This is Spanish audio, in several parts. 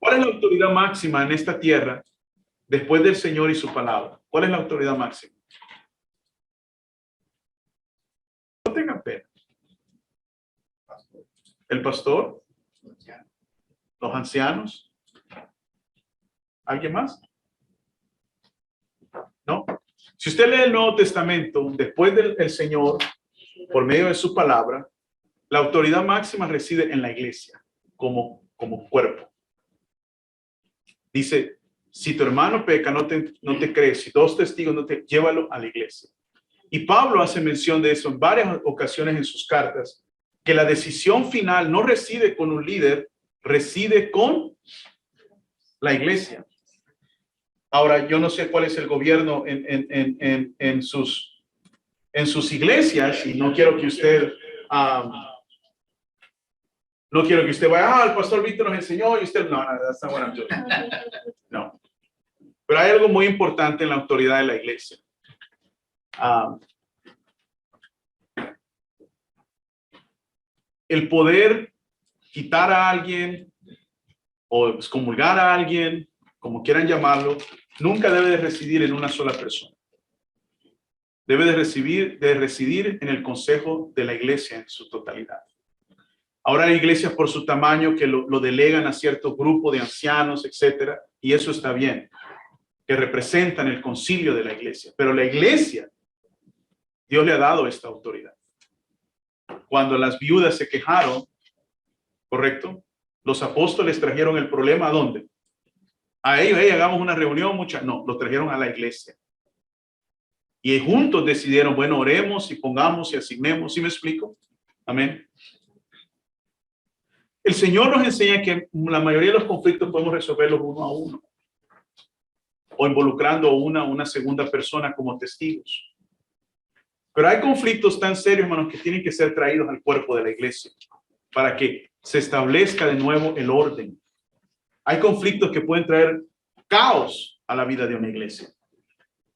¿Cuál es la autoridad máxima en esta tierra después del Señor y su palabra? ¿Cuál es la autoridad máxima? No tengan pena. El pastor, los ancianos. ¿Alguien más? ¿No? Si usted lee el Nuevo Testamento, después del Señor, por medio de su palabra, la autoridad máxima reside en la iglesia, como cuerpo. Dice, si tu hermano peca, no te crees. Si dos testigos no te, llévalo a la iglesia. Y Pablo hace mención de eso en varias ocasiones en sus cartas, que la decisión final no reside con un líder, reside con la iglesia. Ahora, yo no sé cuál es el gobierno en sus iglesias, y no quiero que usted vaya, el pastor Víctor nos enseñó y usted, no, that's not what I'm doing. No. Pero hay algo muy importante en la autoridad de la iglesia. El poder quitar a alguien o excomulgar a alguien, como quieran llamarlo, nunca debe de residir en una sola persona. Debe de residir en el consejo de la iglesia en su totalidad. Ahora hay iglesias por su tamaño que lo delegan a cierto grupo de ancianos, etcétera, y eso está bien, que representan el concilio de la iglesia. Pero la iglesia, Dios le ha dado esta autoridad. Cuando las viudas se quejaron, ¿correcto? Los apóstoles trajeron el problema ¿a dónde? A ellos, hagamos una reunión, no, lo trajeron a la iglesia. Y juntos decidieron, bueno, oremos y pongamos y asignemos. ¿Sí me explico? Amén. El Señor nos enseña que la mayoría de los conflictos podemos resolverlos uno a uno. O involucrando a una segunda persona como testigos. Pero hay conflictos tan serios, hermanos, que tienen que ser traídos al cuerpo de la iglesia para que se establezca de nuevo el orden. Hay conflictos que pueden traer caos a la vida de una iglesia.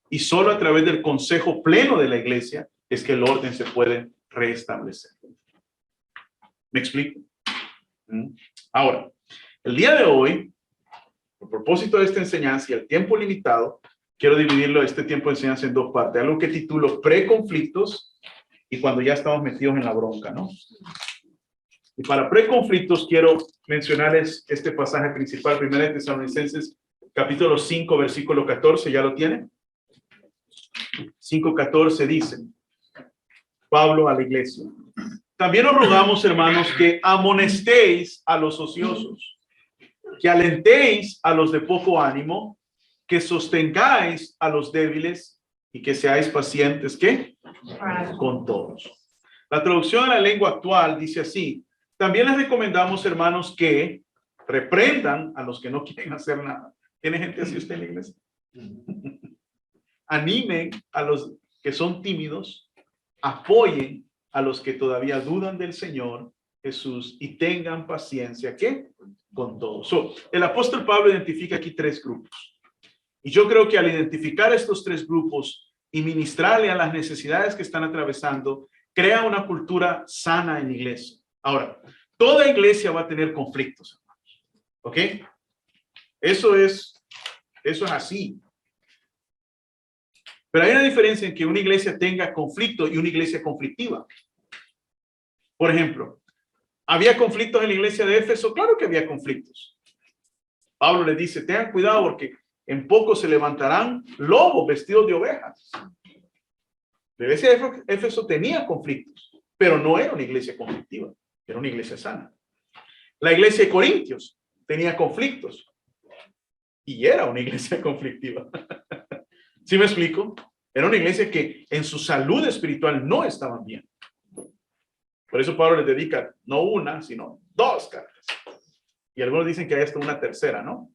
Y solo a través del consejo pleno de la iglesia es que el orden se puede restablecer. ¿Me explico? Ahora, el día de hoy, a propósito de esta enseñanza y el tiempo limitado, quiero dividirlo este tiempo de enseñanza en dos partes. Algo que titulo preconflictos y cuando ya estamos metidos en la bronca, ¿no? Y para preconflictos quiero mencionarles este pasaje principal, 1 Tesalonicenses, capítulo 5, versículo 14, ¿ya lo tienen? 5:14 dice Pablo a la iglesia: también os rogamos, hermanos, que amonestéis a los ociosos, que alentéis a los de poco ánimo, que sostengáis a los débiles y que seáis pacientes, ¿qué? Con todos. La traducción a la lengua actual dice así: también les recomendamos, hermanos, que reprendan a los que no quieren hacer nada. ¿Tiene gente así usted en la iglesia? Animen a los que son tímidos, apoyen a los que todavía dudan del Señor Jesús y tengan paciencia, ¿qué? Con todos. El apóstol Pablo identifica aquí tres grupos. Y yo creo que al identificar estos tres grupos y ministrarle a las necesidades que están atravesando, crea una cultura sana en la iglesia. Ahora, toda iglesia va a tener conflictos, hermanos. ¿Ok? Eso es así. Pero hay una diferencia en que una iglesia tenga conflicto y una iglesia conflictiva. Por ejemplo, ¿había conflictos en la iglesia de Éfeso? Claro que había conflictos. Pablo les dice, tengan cuidado porque en poco se levantarán lobos vestidos de ovejas. La iglesia de Éfeso tenía conflictos, pero no era una iglesia conflictiva, era una iglesia sana. La iglesia de Corintios tenía conflictos y era una iglesia conflictiva. ¿Sí me explico? Era una iglesia que en su salud espiritual no estaban bien. Por eso Pablo les dedica no una, sino dos cartas. Y algunos dicen que hay hasta una tercera, ¿no?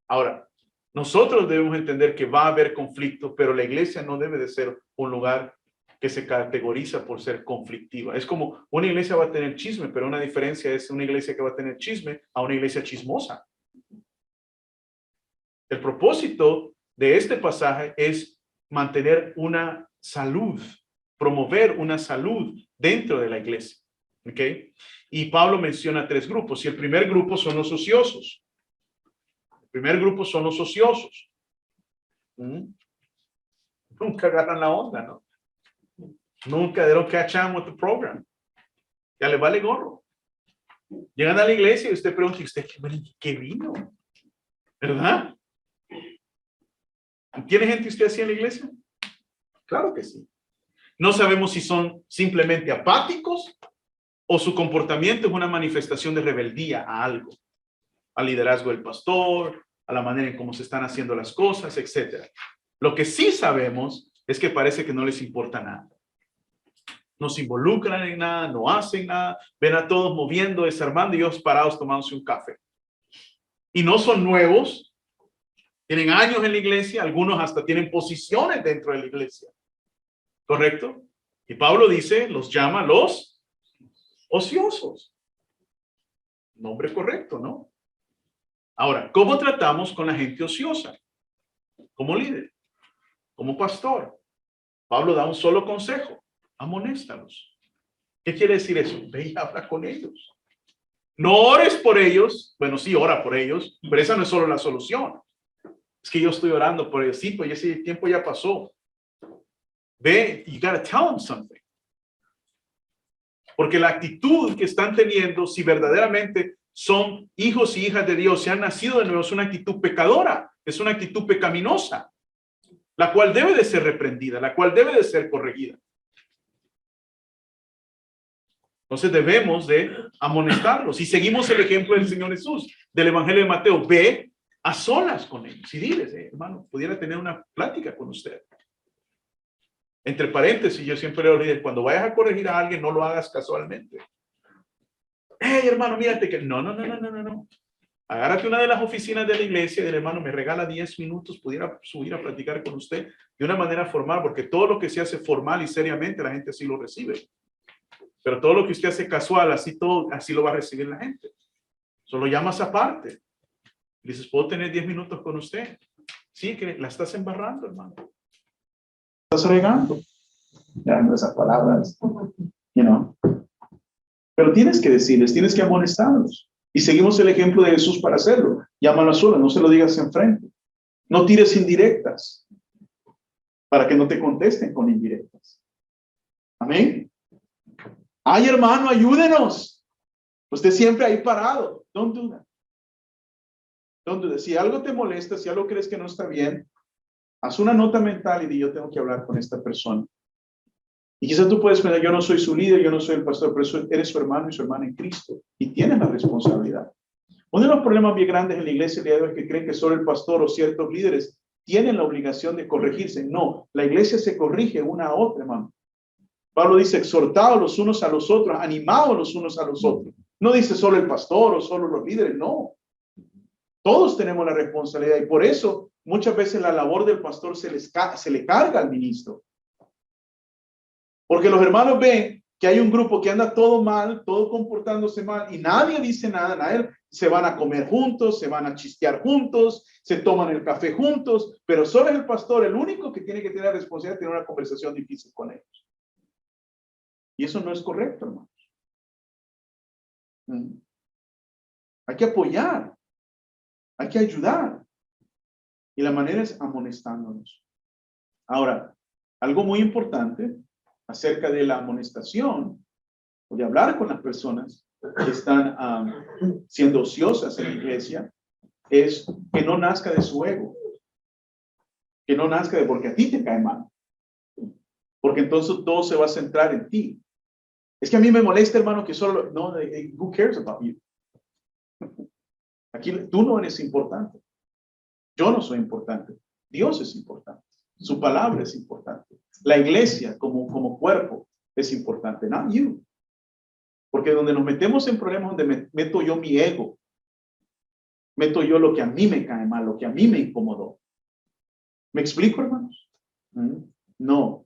Ahora, nosotros debemos entender que va a haber conflicto, pero la iglesia no debe de ser un lugar que se categoriza por ser conflictiva. Es como una iglesia va a tener chisme, pero una diferencia es una iglesia que va a tener chisme a una iglesia chismosa. El propósito de este pasaje es mantener una salud, promover una salud dentro de la iglesia. ¿Ok? Y Pablo menciona 3 grupos. Y el primer grupo son los ociosos. El primer grupo son los ociosos. Nunca agarran la onda, ¿no? Nunca, they don't catch on with the program. Ya le vale gorro. Llegan a la iglesia y usted pregunta, ¿y usted qué vino? ¿Verdad? ¿Tiene gente usted así en la iglesia? Claro que sí. No sabemos si son simplemente apáticos o su comportamiento es una manifestación de rebeldía a algo, al liderazgo del pastor, a la manera en cómo se están haciendo las cosas, etc. Lo que sí sabemos es que parece que no les importa nada. No se involucran en nada, no hacen nada, ven a todos moviendo, desarmando y ellos parados tomándose un café. Y no son nuevos, tienen años en la iglesia, algunos hasta tienen posiciones dentro de la iglesia. ¿Correcto? Y Pablo dice, los llama los ociosos. Nombre correcto, ¿no? Ahora, ¿cómo tratamos con la gente ociosa? Como líder, como pastor. Pablo da un solo consejo: amonéstalos. ¿Qué quiere decir eso? Ve y habla con ellos. No ores por ellos. Bueno, sí, ora por ellos, pero esa no es solo la solución. Es que yo estoy orando por ellos. Sí, pues ese tiempo ya pasó. Ve, you gotta tell them something. Porque la actitud que están teniendo, si verdaderamente son hijos y hijas de Dios, se han nacido de nuevo, es una actitud pecadora, es una actitud pecaminosa, la cual debe de ser reprendida, la cual debe de ser corregida. Entonces debemos de amonestarlos. Y seguimos el ejemplo del Señor Jesús, del Evangelio de Mateo. Ve a solas con ellos y diles, hermano, pudiera tener una plática con usted. Entre paréntesis, yo siempre le digo, cuando vayas a corregir a alguien, no lo hagas casualmente. Hey, hermano, mírate que... No. Agárrate una de las oficinas de la iglesia y del hermano, me regala 10 minutos, pudiera subir a platicar con usted de una manera formal, porque todo lo que se hace formal y seriamente, la gente así lo recibe. Pero todo lo que usted hace casual, así lo va a recibir la gente. Solo llamas aparte. Dices, ¿puedo tener 10 minutos con usted? Sí, que la estás embarrando, hermano. Estás regando. Ya no esas palabras, you know. Pero tienes que decirles, tienes que amonestarlos. Y seguimos el ejemplo de Jesús para hacerlo. Llámalo a solas, no se lo digas enfrente. No tires indirectas para que no te contesten con indirectas. Amén. Ay, hermano, ayúdenos. Usted siempre ahí parado. Don't do that. Don't do that. Si algo te molesta, si algo crees que no está bien, haz una nota mental y di, yo tengo que hablar con esta persona. Y quizás tú puedes pensar, yo no soy su líder, yo no soy el pastor, pero eres su hermano y su hermana en Cristo. Y tienes la responsabilidad. Uno de los problemas bien grandes en la iglesia el día de hoy es que creen que solo el pastor o ciertos líderes tienen la obligación de corregirse. No, la iglesia se corrige una a otra, hermano. Pablo dice, exhortados los unos a los otros, animados los unos a los otros. No dice solo el pastor o solo los líderes, no. Todos tenemos la responsabilidad y por eso muchas veces la labor del pastor se le carga al ministro. Porque los hermanos ven que hay un grupo que anda todo mal, todo comportándose mal y nadie dice nada, nadie, se van a comer juntos, se van a chistear juntos, se toman el café juntos, pero solo es el pastor el único que tiene que tener la responsabilidad de tener una conversación difícil con ellos. Y eso no es correcto, hermanos. Hay que apoyar, hay que ayudar. Y la manera es amonestándonos. Ahora, algo muy importante acerca de la amonestación o de hablar con las personas que están siendo ociosas en la iglesia es que no nazca de su ego, que no nazca de porque a ti te cae mal, porque entonces todo se va a centrar en ti. Es que a mí me molesta, hermano, que solo, no, who cares about you? Aquí tú no eres importante, yo no soy importante, Dios es importante, su palabra es importante, la iglesia como cuerpo es importante, not you. Porque donde nos metemos en problemas, donde meto yo mi ego, meto yo lo que a mí me cae mal, lo que a mí me incomodó. ¿Me explico, hermanos? No.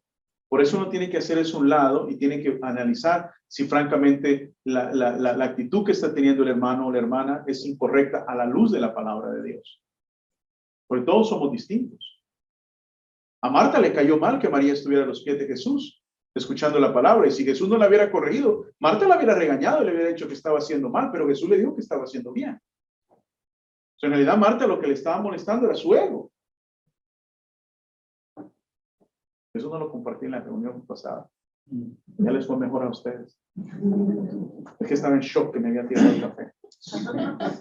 Por eso uno tiene que hacer eso a un lado y tiene que analizar si francamente la actitud que está teniendo el hermano o la hermana es incorrecta a la luz de la palabra de Dios. Porque todos somos distintos. A Marta le cayó mal que María estuviera a los pies de Jesús. escuchando la palabra. Y si Jesús no la hubiera corregido, Marta la hubiera regañado y le hubiera dicho que estaba haciendo mal, pero Jesús le dijo que estaba haciendo bien. O sea, en realidad Marta lo que le estaba molestando era su ego. Eso no lo compartí en la reunión pasada. Ya les fue mejor a ustedes. Es que estaba en shock que me había tirado el café.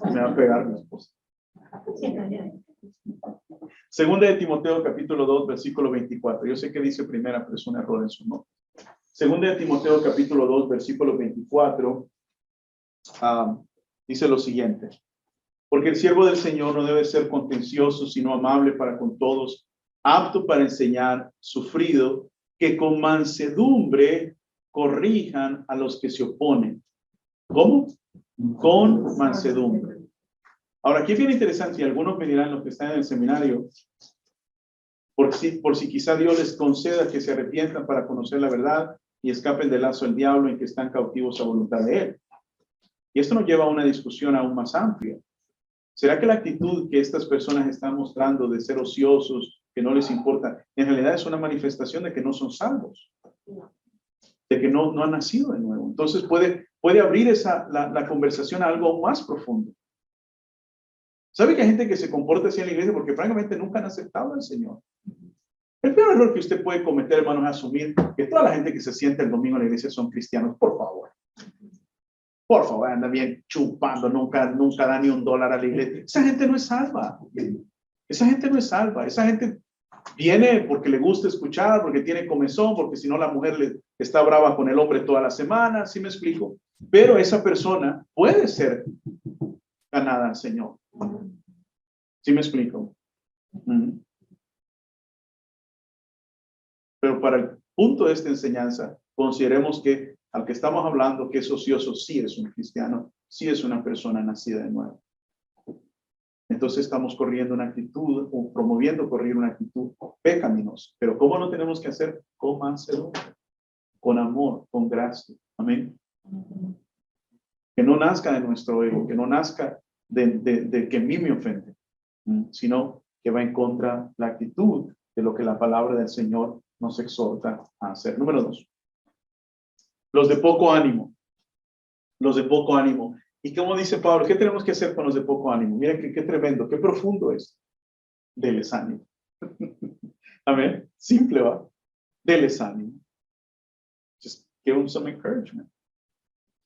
Me va a pegar mi esposa. Segunda de Timoteo, capítulo 2, versículo 24. Yo sé que dice primera, pero es un error en su nombre. Segunda de Timoteo, capítulo 2, versículo 24. Dice lo siguiente. Porque el siervo del Señor no debe ser contencioso, sino amable para con todos, apto para enseñar, sufrido, que con mansedumbre corrijan a los que se oponen. ¿Cómo? Con mansedumbre. Ahora, aquí es bien interesante, y algunos me dirán, los que están en el seminario, por si quizá Dios les conceda que se arrepientan para conocer la verdad y escapen del lazo del diablo en que están cautivos a voluntad de él. Y esto nos lleva a una discusión aún más amplia. ¿Será que la actitud que estas personas están mostrando de ser ociosos, que no les importa, en realidad es una manifestación de que no son salvos? De que no han nacido de nuevo. Entonces puede abrir la conversación a algo más profundo. ¿Sabe que hay gente que se comporta así en la iglesia porque francamente nunca han aceptado al Señor? El peor error que usted puede cometer, hermano, es asumir que toda la gente que se siente el domingo en la iglesia son cristianos. Por favor. Por favor, anda bien chupando, nunca da ni $1 a la iglesia. Esa gente no es salva. Esa gente no es salva. Esa gente viene porque le gusta escuchar, porque tiene comezón, porque si no la mujer está brava con el hombre toda la semana. ¿Sí me explico? Pero esa persona puede ser ganada al Señor. ¿Sí me explico? Pero para el punto de esta enseñanza, consideremos que al que estamos hablando, que es ocioso, sí es un cristiano, sí es una persona nacida de nuevo. Entonces estamos corriendo una actitud, o promoviendo correr una actitud pecaminosa. Pero ¿cómo lo tenemos que hacer? Con mansedumbre, con amor, con gracia. Amén. Que no nazca de nuestro ego, que no nazca de que a mí me ofende, sino que va en contra la actitud de lo que la palabra del Señor nos exhorta a hacer. Número 2. Los de poco ánimo. Los de poco ánimo. ¿Y cómo dice Pablo? ¿Qué tenemos que hacer con los de poco ánimo? Miren qué tremendo, qué profundo es. Deles ánimo. Amén. Simple, ¿va? Deles ánimo. Just give them some encouragement.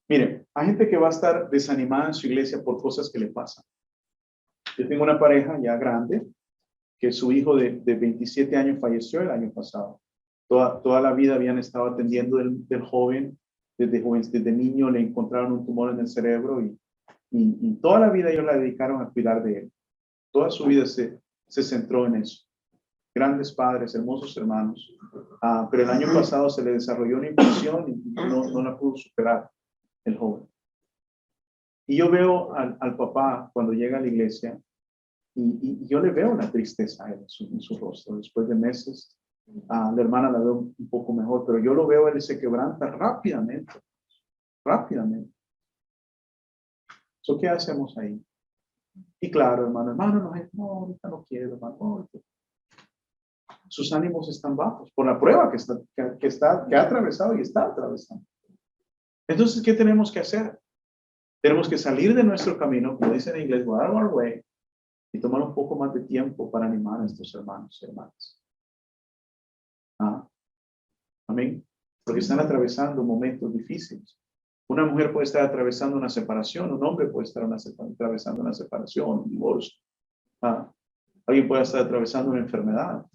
Miren, hay gente que va a estar desanimada en su iglesia por cosas que le pasan. Yo tengo una pareja ya grande, que su hijo de 27 años falleció el año pasado. Toda la vida habían estado atendiendo del joven. Desde niño le encontraron un tumor en el cerebro y toda la vida ellos la dedicaron a cuidar de él. Toda su vida se centró en eso. Grandes padres, hermosos hermanos. Pero el año pasado se le desarrolló una infección y no la pudo superar el joven. Y yo veo al papá cuando llega a la iglesia y yo le veo una tristeza a él en su rostro. Después de meses, la hermana la veo un poco mejor, pero yo lo veo, él se quebranta rápidamente. ¿So qué hacemos ahí? Y claro, hermano, no, ahorita no quiero, hermano. Sus ánimos están bajos por la prueba que ha atravesado y está atravesando. Entonces, ¿qué tenemos que hacer? Tenemos que salir de nuestro camino, como dice en inglés, go out of our way, y tomar un poco más de tiempo para animar a estos hermanos y hermanas. Amén. Porque están atravesando momentos difíciles. Una mujer puede estar atravesando una separación, un hombre puede estar atravesando una separación, un divorcio. Alguien puede estar atravesando una enfermedad.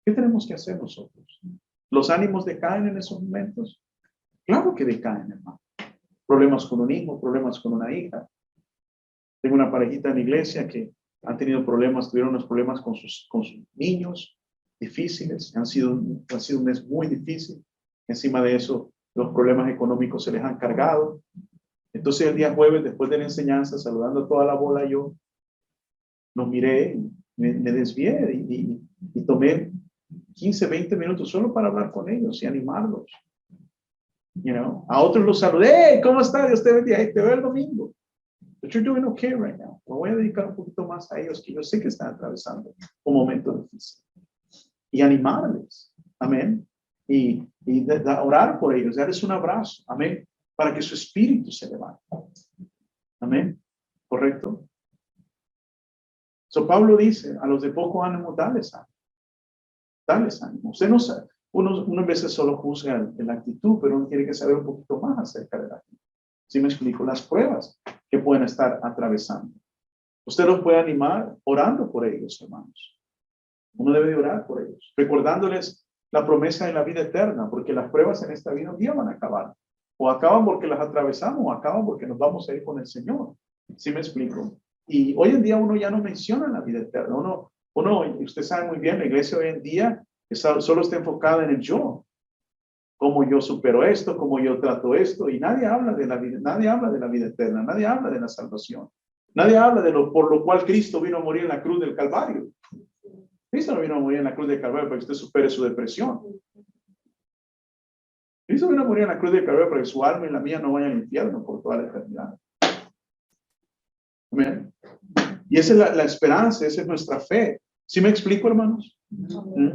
¿Qué tenemos que hacer nosotros? ¿Los ánimos decaen en esos momentos? Claro que decaen, hermano. Problemas con un hijo, problemas con una hija. Tengo una parejita en la iglesia que han tenido problemas, tuvieron unos problemas con sus niños difíciles. Ha sido un mes muy difícil. Encima de eso, los problemas económicos se les han cargado. Entonces el día jueves, después de la enseñanza, saludando a toda la bola, yo nos miré, me desvié y tomé 15, 20 minutos solo para hablar con ellos y animarlos. A otros los saludé. ¿Cómo está? Dios te bendiga. Te veo el domingo. But you're doing okay right now. Me voy a dedicar un poquito más a ellos que yo sé que están atravesando un momento difícil. Y animarles. Amén. orar por ellos, darles un abrazo, amén, para que su espíritu se levante. Amén, correcto. So Pablo dice, a los de poco ánimo, dales ánimo. Dales ánimo. Usted no sabe, uno a veces solo juzga la actitud, pero uno tiene que saber un poquito más acerca de la actitud. ¿Sí me explico? Las pruebas que pueden estar atravesando. Usted los puede animar orando por ellos, hermanos. Uno debe de orar por ellos, recordándoles la promesa de la vida eterna, porque las pruebas en esta vida un día van a acabar. O acaban porque las atravesamos, o acaban porque nos vamos a ir con el Señor. ¿Sí me explico? Y hoy en día uno ya no menciona la vida eterna. Usted sabe muy bien, la iglesia hoy en día solo está enfocada en el yo. Cómo yo supero esto, cómo yo trato esto, y nadie habla de la vida, nadie habla de la vida eterna, nadie habla de la salvación. Nadie habla de por lo cual Cristo vino a morir en la cruz del Calvario. Cristo no vino a morir en la cruz del Calvario para que usted supere su depresión. Cristo vino a morir en la cruz del Calvario para que su alma y la mía no vayan al infierno por toda la eternidad. Amén. Y esa es la esperanza, esa es nuestra fe. ¿Sí me explico, hermanos?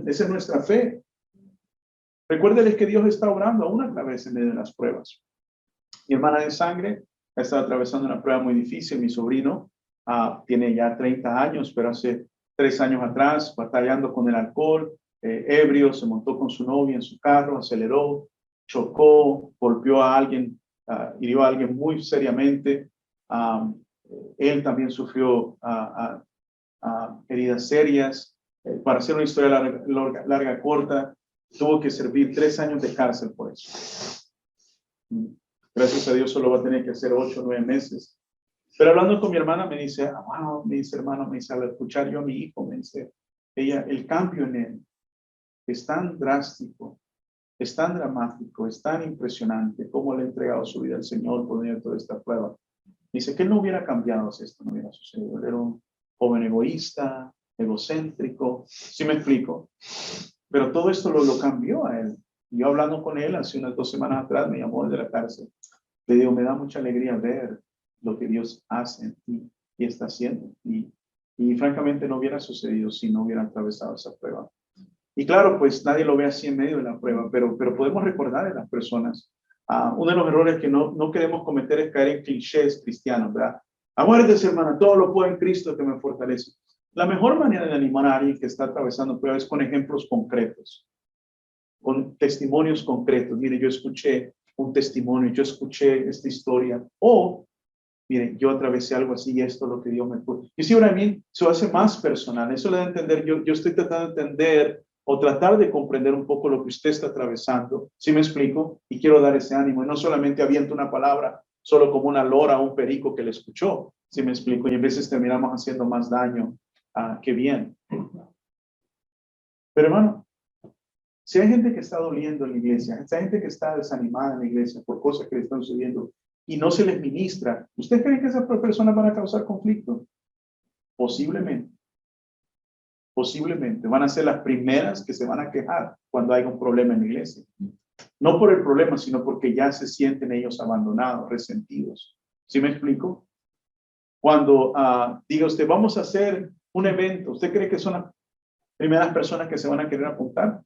Esa es nuestra fe. Recuérdenles que Dios está obrando aún a través en medio de las pruebas. Mi hermana de sangre ha estado atravesando una prueba muy difícil. Mi sobrino tiene ya 30 años, pero hace 3 años atrás, batallando con el alcohol, ebrio, se montó con su novia en su carro, aceleró, chocó, golpeó a alguien, hirió a alguien muy seriamente. Él también sufrió heridas serias. Para hacer una historia larga, corta, tuvo que servir 3 años de cárcel por eso. Gracias a Dios solo va a tener que hacer 8 o 9 meses. Pero hablando con mi hermana me dice, wow, me dice hermano, me dice, al escuchar yo a mi hijo, me dice, el cambio en él es tan drástico, es tan dramático, es tan impresionante cómo le ha entregado su vida al Señor por medio de toda esta prueba. Dice que él no hubiera cambiado si esto no hubiera sucedido. Él era un joven egoísta, egocéntrico, ¿sí me explico? Pero todo esto lo cambió a él. Yo hablando con él hace unas 2 semanas atrás, me llamó desde la cárcel. Le digo, me da mucha alegría ver lo que Dios hace en ti y está haciendo. Y francamente no hubiera sucedido si no hubiera atravesado esa prueba. Y claro, pues nadie lo ve así en medio de la prueba, pero podemos recordar a las personas. Uno de los errores que no queremos cometer es caer en clichés cristianos, ¿verdad? Acuérdese, hermana, todo lo puedo en Cristo que me fortalece. La mejor manera de animar a alguien que está atravesando pruebas es con ejemplos concretos, con testimonios concretos. Mire, yo escuché un testimonio, yo escuché esta historia, o miren, yo atravesé algo así y esto es lo que Dios me puso. Y si ahora a mí se hace más personal, eso le da a entender, yo estoy tratando de entender o tratar de comprender un poco lo que usted está atravesando, ¿sí me explico? Y quiero dar ese ánimo, y no solamente aviento una palabra, solo como una lora o un perico que le escuchó, ¿sí me explico? Y a veces terminamos haciendo más daño que bien. Pero hermano, si hay gente que está doliendo en la iglesia, si hay gente que está desanimada en la iglesia por cosas que le están sucediendo y no se les ministra, ¿usted cree que esas personas van a causar conflicto? Posiblemente. Posiblemente van a ser las primeras que se van a quejar cuando haya un problema en la iglesia. No por el problema, sino porque ya se sienten ellos abandonados, resentidos. ¿Sí me explico? Cuando diga usted, vamos a hacer un evento, ¿usted cree que son las primeras personas que se van a querer apuntar?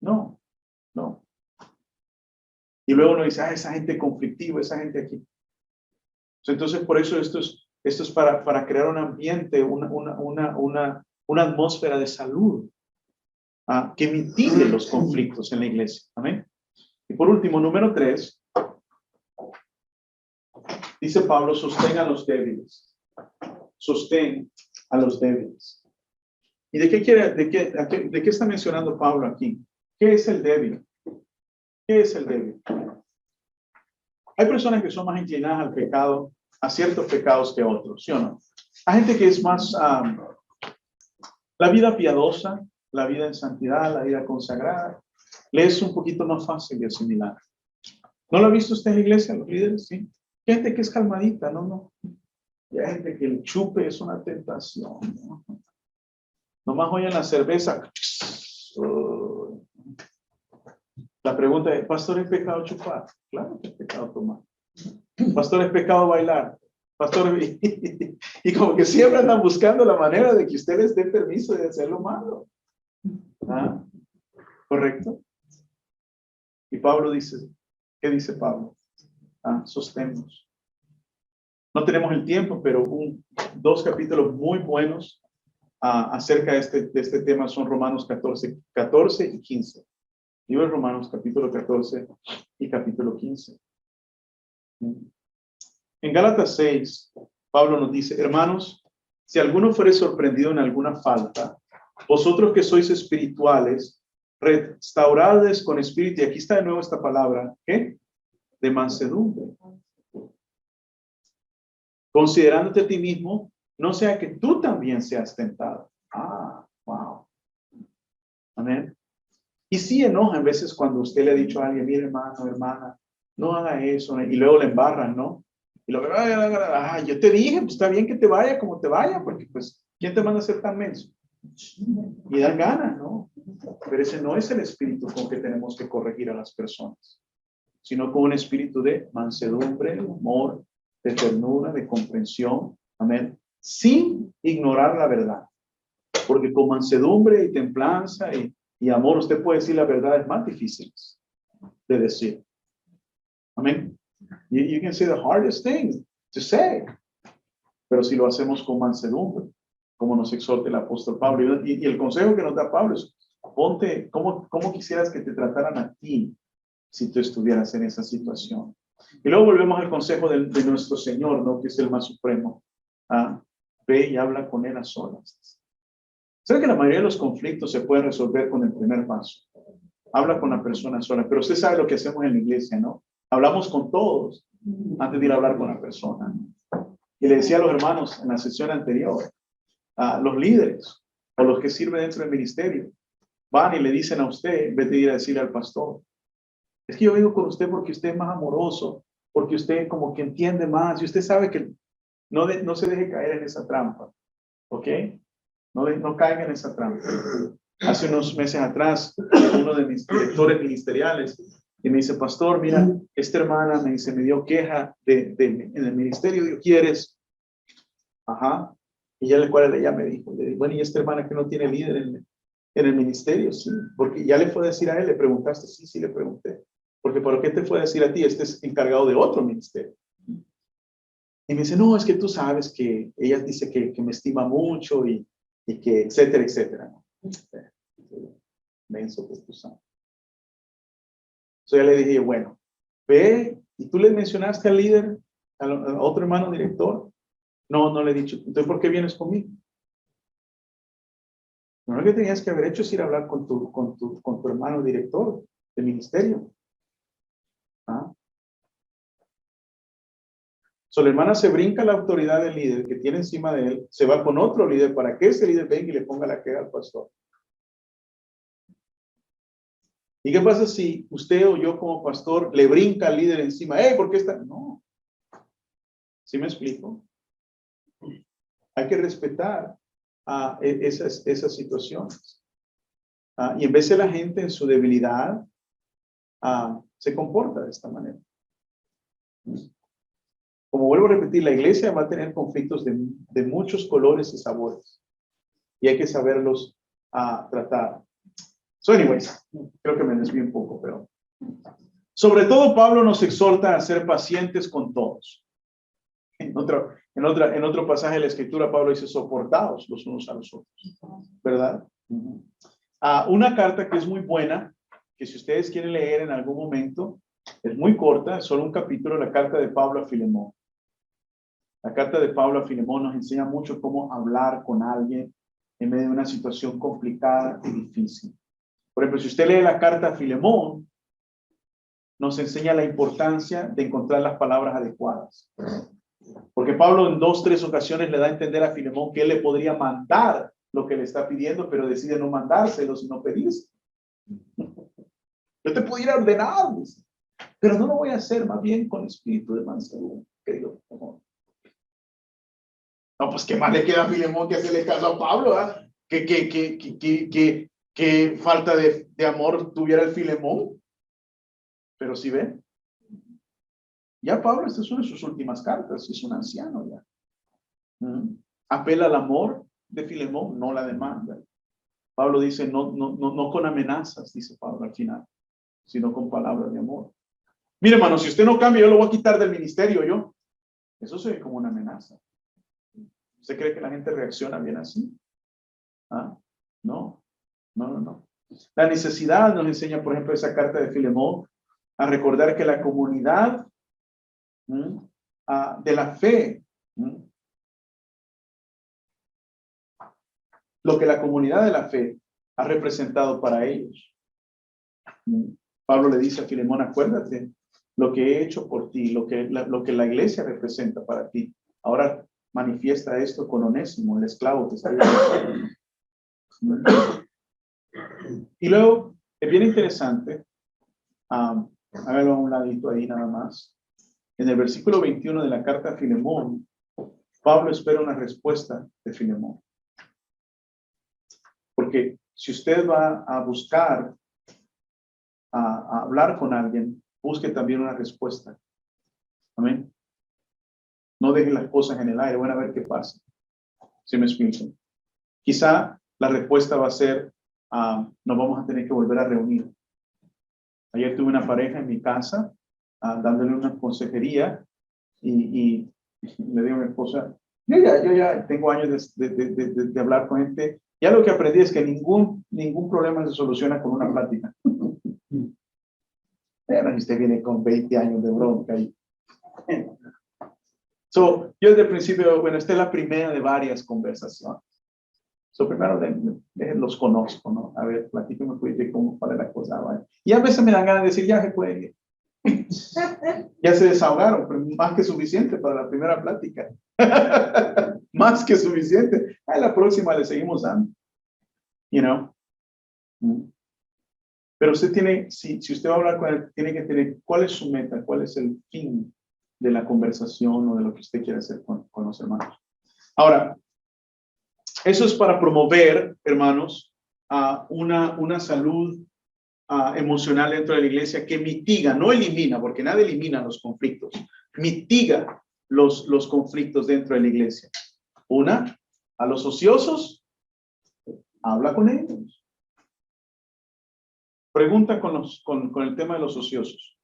No, no. Y luego uno dice, esa gente conflictiva, esa gente aquí. Entonces, por eso esto es para crear un ambiente, una atmósfera de salud que mitigue los conflictos en la iglesia. Amén. Y por último, número 3, dice Pablo, sostén a los débiles. Sostén a los débiles. ¿Y de qué está mencionando Pablo aquí? ¿Qué es el débil? ¿Qué es el débil? Hay personas que son más inclinadas al pecado, a ciertos pecados que otros, ¿sí o no? Hay gente que es más la vida piadosa, la vida en santidad, la vida consagrada, le es un poquito más fácil de asimilar. ¿No lo ha visto usted en la iglesia, los líderes? Sí. Hay gente que es calmadita, no. Y hay gente que el chupe es una tentación, ¿no? Nomás oyen la cerveza. La pregunta es, ¿pastor, es pecado chupar? Claro que es pecado tomar. ¿Pastor, es pecado bailar? Pastor, y como que siempre andan buscando la manera de que usted les dé permiso de hacer lo malo. ¿Correcto? Y Pablo dice, ¿qué dice Pablo? Sosténnos. No tenemos el tiempo, pero dos capítulos muy buenos acerca de este tema son Romanos 14 y 15. Libro de Romanos capítulo 14 y capítulo 15. En Gálatas 6, Pablo nos dice, hermanos, si alguno fuere sorprendido en alguna falta, vosotros que sois espirituales, restaurades con espíritu, y aquí está de nuevo esta palabra, ¿qué? De mansedumbre. Considerándote a ti mismo, no sea que tú también seas tentado. Wow. Amén. Y sí enoja a veces cuando usted le ha dicho a alguien, mire hermano, hermana, no haga eso, y luego le embarran, ¿no? Y luego, yo te dije, pues está bien que te vaya como te vaya, porque pues, ¿quién te manda a ser tan menso? Y dan ganas, ¿no? Pero ese no es el espíritu con que tenemos que corregir a las personas, sino con un espíritu de mansedumbre, de amor, de ternura, de comprensión, amén, sin ignorar la verdad, porque con mansedumbre y templanza y amor usted puede decir las verdades más difíciles de decir, amén. You can say the hardest thing to say, pero si lo hacemos con mansedumbre, como nos exhorta el apóstol Pablo, y el consejo que nos da Pablo es, ponte, ¿cómo quisieras que te trataran a ti si tú estuvieras en esa situación? Y luego volvemos al consejo de nuestro Señor, ¿no? Que es el más supremo. Ve y habla con Él a solas. ¿Sabe que la mayoría de los conflictos se pueden resolver con el primer paso? Habla con la persona sola. Pero usted sabe lo que hacemos en la iglesia, ¿no? Hablamos con todos antes de ir a hablar con la persona. Y le decía a los hermanos en la sesión anterior, los líderes o los que sirven dentro del ministerio van y le dicen a usted, en vez de ir a decirle al pastor, es que yo vengo con usted porque usted es más amoroso, porque usted como que entiende más, y usted sabe que no se deje caer en esa trampa, ¿ok? No caiga en esa trampa. Hace unos meses atrás, uno de mis directores ministeriales, y me dice, pastor, mira, esta hermana me dio queja en el ministerio, digo, ¿quieres? Ajá. Y ya ella me dijo, bueno, ¿y esta hermana que no tiene líder en el ministerio? Sí, porque ya le fue a decir a él, le preguntaste, sí, le pregunté. Porque ¿por qué te fue a decir a ti? Este es encargado de otro ministerio. Y me dice, no, es que tú sabes que ella dice que me estima mucho y que etcétera, etcétera. Menso que tú sabes. Entonces ya le dije, bueno, ve, y tú le mencionaste al líder, a otro hermano director. No le he dicho. Entonces, ¿por qué vienes conmigo? Lo que tenías que haber hecho es ir a hablar con tu hermano director del ministerio. La hermana se brinca la autoridad del líder que tiene encima de él, se va con otro líder para que ese líder venga y le ponga la queja al pastor. ¿Y qué pasa si usted o yo como pastor le brinca al líder encima? ¿Por qué está? No. ¿Sí me explico? Hay que respetar esas situaciones. Y en vez de la gente en su debilidad se comporta de esta manera. Como vuelvo a repetir, la iglesia va a tener conflictos de muchos colores y sabores. Y hay que saberlos tratar. So anyways, creo que me desvío un poco, pero sobre todo Pablo nos exhorta a ser pacientes con todos. En otro pasaje de la escritura, Pablo dice soportaos los unos a los otros, ¿verdad? Una carta que es muy buena, que si ustedes quieren leer en algún momento, es muy corta, es solo un capítulo, la carta de Pablo a Filemón. La carta de Pablo a Filemón nos enseña mucho cómo hablar con alguien en medio de una situación complicada y difícil. Por ejemplo, si usted lee la carta a Filemón, nos enseña la importancia de encontrar las palabras adecuadas. Porque Pablo en 2, 3 ocasiones le da a entender a Filemón que él le podría mandar lo que le está pidiendo, pero decide no mandárselo, sino pedirse. Yo te pudiera ordenar, pero no lo voy a hacer, más bien con espíritu de mansedumbre, querido. No, pues qué más le queda a Filemón que hacerle caso a Pablo, ¿eh? ¿Qué falta de amor tuviera el Filemón? Pero si ven, ya Pablo, esta es una de sus últimas cartas, es un anciano ya. Apela al amor de Filemón, no la demanda. Pablo dice, no con amenazas, dice Pablo al final. sino con palabras de amor. Mire, hermano, si usted no cambia, yo lo voy a quitar del ministerio, yo. Eso se ve como una amenaza. ¿Usted cree que la gente reacciona bien así? ¿Ah? No. La necesidad nos enseña, por ejemplo, esa carta de Filemón, a recordar que la comunidad de la fe, lo que la comunidad de la fe ha representado para ellos. Pablo le dice a Filemón, acuérdate lo que he hecho por ti, lo que la iglesia representa para ti. Ahora manifiesta esto con Onésimo, el esclavo que está ahí. Y luego, es bien interesante, hágalo a un ladito ahí nada más. En el versículo 21 de la carta a Filemón, Pablo espera una respuesta de Filemón. Porque si usted va a buscar a hablar con alguien, busque también una respuesta. Amén. No deje las cosas en el aire, van a ver qué pasa. ¿Sí me explico? Quizá la respuesta va a ser, nos vamos a tener que volver a reunir. Ayer tuve una pareja en mi casa, dándole una consejería, y le digo a mi esposa, yo ya tengo años de hablar con gente. Ya lo que aprendí es que ningún problema se soluciona con una plática. Pero usted viene con 20 años de bronca. Yo desde el principio, bueno, esta es la primera de varias conversaciones. Primero los conozco, ¿no? A ver, platíqueme de cómo para la cosa. ¿Vale? Y a veces me dan ganas de decir, ya se puede ir. Ya se desahogaron, pero más que suficiente para la primera plática. Más que suficiente. A la próxima le seguimos dando. You know? Pero usted tiene, si usted va a hablar con él, tiene que tener cuál es su meta, cuál es el fin de la conversación o de lo que usted quiere hacer con los hermanos. Ahora, eso es para promover, hermanos, una salud emocional dentro de la iglesia que mitiga, no elimina, porque nada elimina los conflictos, mitiga los conflictos dentro de la iglesia. Una, a los ociosos, habla con ellos. Pregunta con el tema de los ociosos.